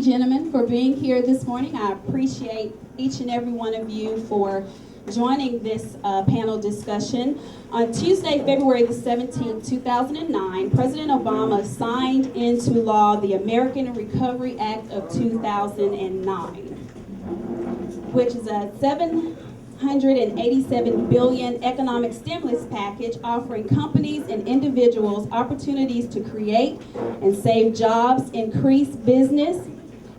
gentlemen, for being here this morning. I appreciate each and every one of you for joining this panel discussion. On Tuesday, February the 17th, 2009, President Obama signed into law the American Recovery Act of 2009, which is a $787 billion economic stimulus package offering companies and individuals opportunities to create and save jobs, increase business,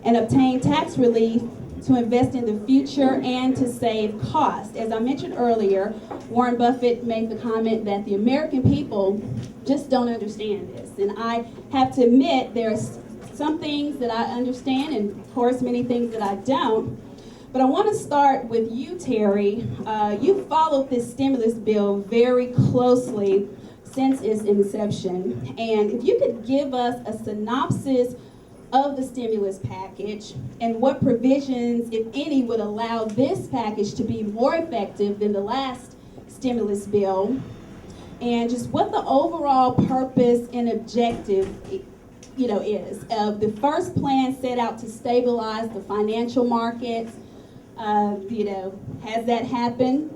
and obtain tax relief to invest in the future and to save costs. As I mentioned earlier, Warren Buffett made the comment that the American people just don't understand this. And I have to admit there's some things that I understand and of course many things that I don't. But I want to start with you, Terry. You followed this stimulus bill very closely since its inception. And if you could give us a synopsis of the stimulus package and what provisions, if any, would allow this package to be more effective than the last stimulus bill, and just what the overall purpose and objective is. The first plan set out to stabilize the financial markets. Has that happened?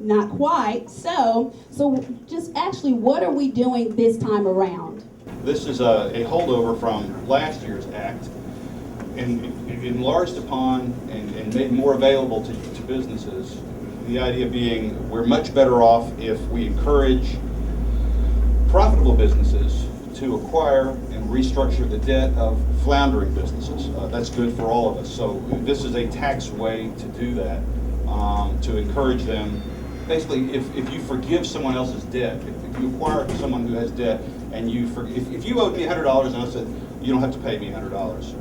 Not quite. So just actually, what are we doing this time around? This is a holdover from last year's act, and enlarged upon and made more available to businesses. The idea being we're much better off if we encourage profitable businesses to acquire and restructure the debt of floundering businesses. That's good for all of us. So this is a tax way to do that, to encourage them. Basically, if you forgive someone else's debt, if you acquire someone who has debt, and if you owed me $100 and I said, you don't have to pay me $100,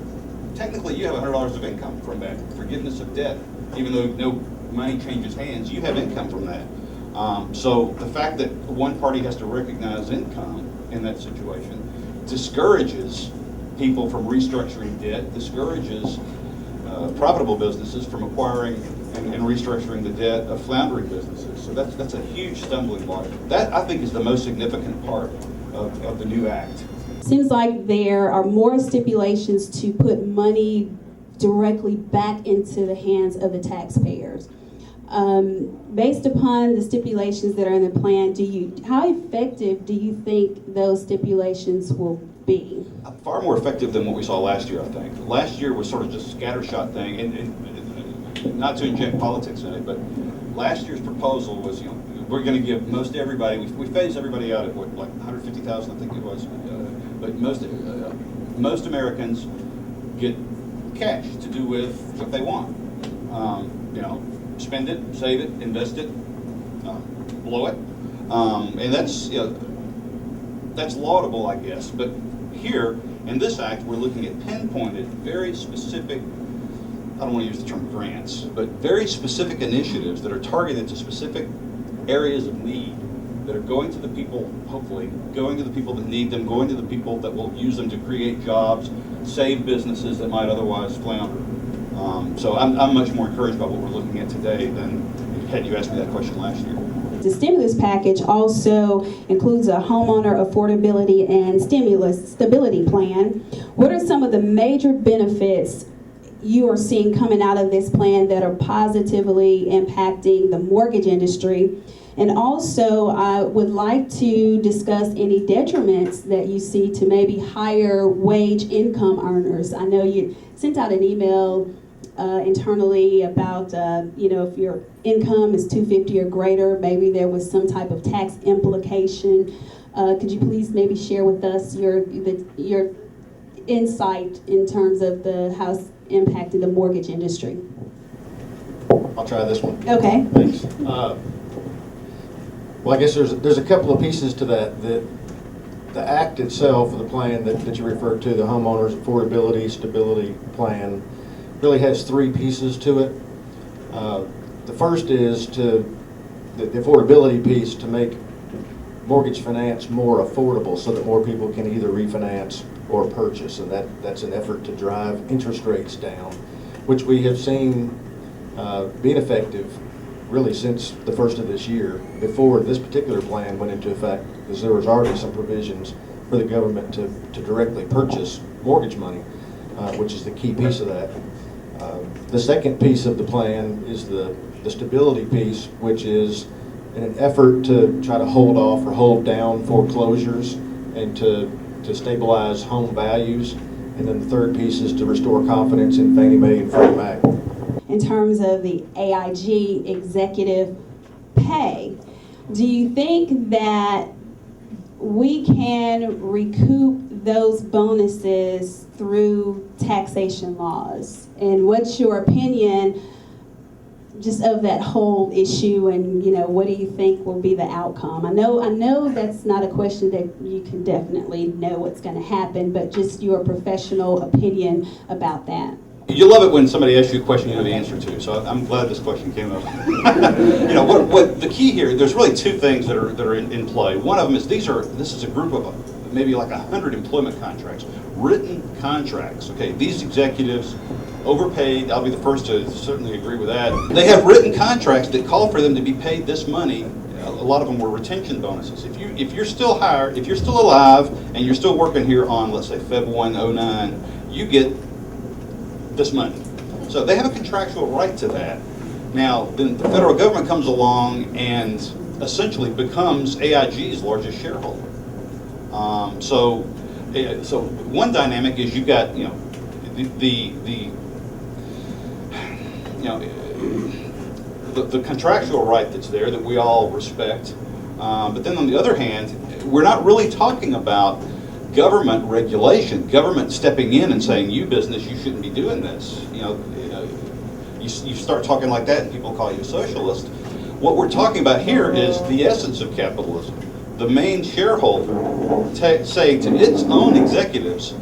technically you have $100 of income from that forgiveness of debt. Even though no money changes hands, you have income from that. So the fact that one party has to recognize income in that situation discourages people from restructuring debt, discourages profitable businesses from acquiring and restructuring the debt of floundering businesses. So that's a huge stumbling block. That, I think, is the most significant part of the new act. Seems like there are more stipulations to put money directly back into the hands of the taxpayers. Based upon the stipulations that are in the plan, how effective do you think those stipulations will be? Far more effective than what we saw last year, I think. Last year was sort of just a scattershot thing, and not to inject politics in it, but last year's proposal was, we're going to give most everybody, we phased everybody out at what, like 150,000, I think it was, but most Americans get cash to do with what they want. Spend it, save it, invest it, blow it, and that's laudable, I guess. But here in this act, we're looking at pinpointed, very specific. I don't want to use the term grants, but very specific initiatives that are targeted to specific areas of need that are going to the people, hopefully, going to the people that need them, going to the people that will use them to create jobs, save businesses that might otherwise flounder. So I'm much more encouraged by what we're looking at today than had you asked me that question last year. The stimulus package also includes a homeowner affordability and stability plan. What are some of the major benefits you are seeing coming out of this plan that are positively impacting the mortgage industry? And also, I would like to discuss any detriments that you see to maybe higher wage income earners. I know you sent out an email internally about, if your income is $250 or greater, maybe there was some type of tax implication. Could you please maybe share with us your insight in terms of how it's impacted the mortgage industry? I'll try this one. Okay. Thanks. Well, I guess there's a couple of pieces to that. The act itself, or the plan that you referred to, the homeowners affordability stability plan, really has three pieces to it. The first is the affordability piece, to make mortgage finance more affordable so that more people can either refinance or purchase, and that's an effort to drive interest rates down, which we have seen being effective really since the first of this year. Before this particular plan went into effect, because there was already some provisions for the government to directly purchase mortgage money. which is the key piece of that. The second piece of the plan is the stability piece, which is in an effort to try to hold off or hold down foreclosures and to stabilize home values. And then the third piece is to restore confidence in Fannie Mae and Freddie Mac. In terms of the AIG executive pay, do you think that we can recoup those bonuses through taxation laws? And what's your opinion just of that whole issue, and what do you think will be the outcome? I know that's not a question that you can definitely know what's going to happen, but just your professional opinion about that. You love it when somebody asks you a question you know the answer to, so I'm glad this question came up. What the key here, there's really two things that are in play. One of them is this is a group of maybe like 100 employment contracts, written contracts. Okay, these executives overpaid. I'll be the first to certainly agree with that. They have written contracts that call for them to be paid this money. A lot of them were retention bonuses. If you're still hired, if you're still alive, and you're still working here on, let's say, Feb 1, 09, you get this money. So they have a contractual right to that. Now, then the federal government comes along and essentially becomes AIG's largest shareholder. So one dynamic is you've got the contractual right that's there that we all respect, but then on the other hand, we're not really talking about government regulation, government stepping in and saying, you business, you shouldn't be doing this. You start talking like that and people call you a socialist. What we're talking about here is the essence of capitalism. The main shareholder saying to its own executives,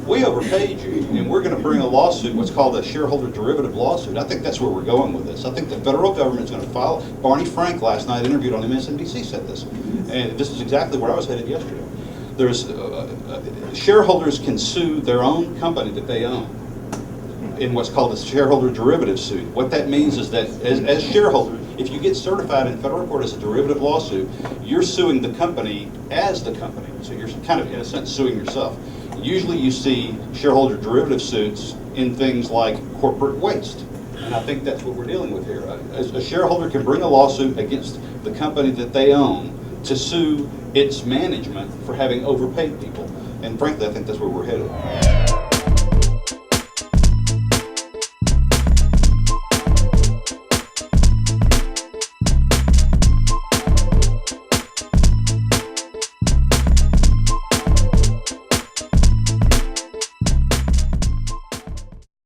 we overpaid you, and we're going to bring a lawsuit, what's called a shareholder derivative lawsuit. I think that's where we're going with this. I think the federal government is going to file. Barney Frank last night interviewed on MSNBC said this, and this is exactly where I was headed yesterday. There's shareholders can sue their own company that they own in what's called a shareholder derivative suit. What that means is that as shareholder, if you get certified in federal court as a derivative lawsuit, you're suing the company as the company. So you're kind of, in a sense, suing yourself. Usually you see shareholder derivative suits in things like corporate waste. And I think that's what we're dealing with here. A shareholder can bring a lawsuit against the company that they own to sue its management for having overpaid people. And frankly, I think that's where we're headed.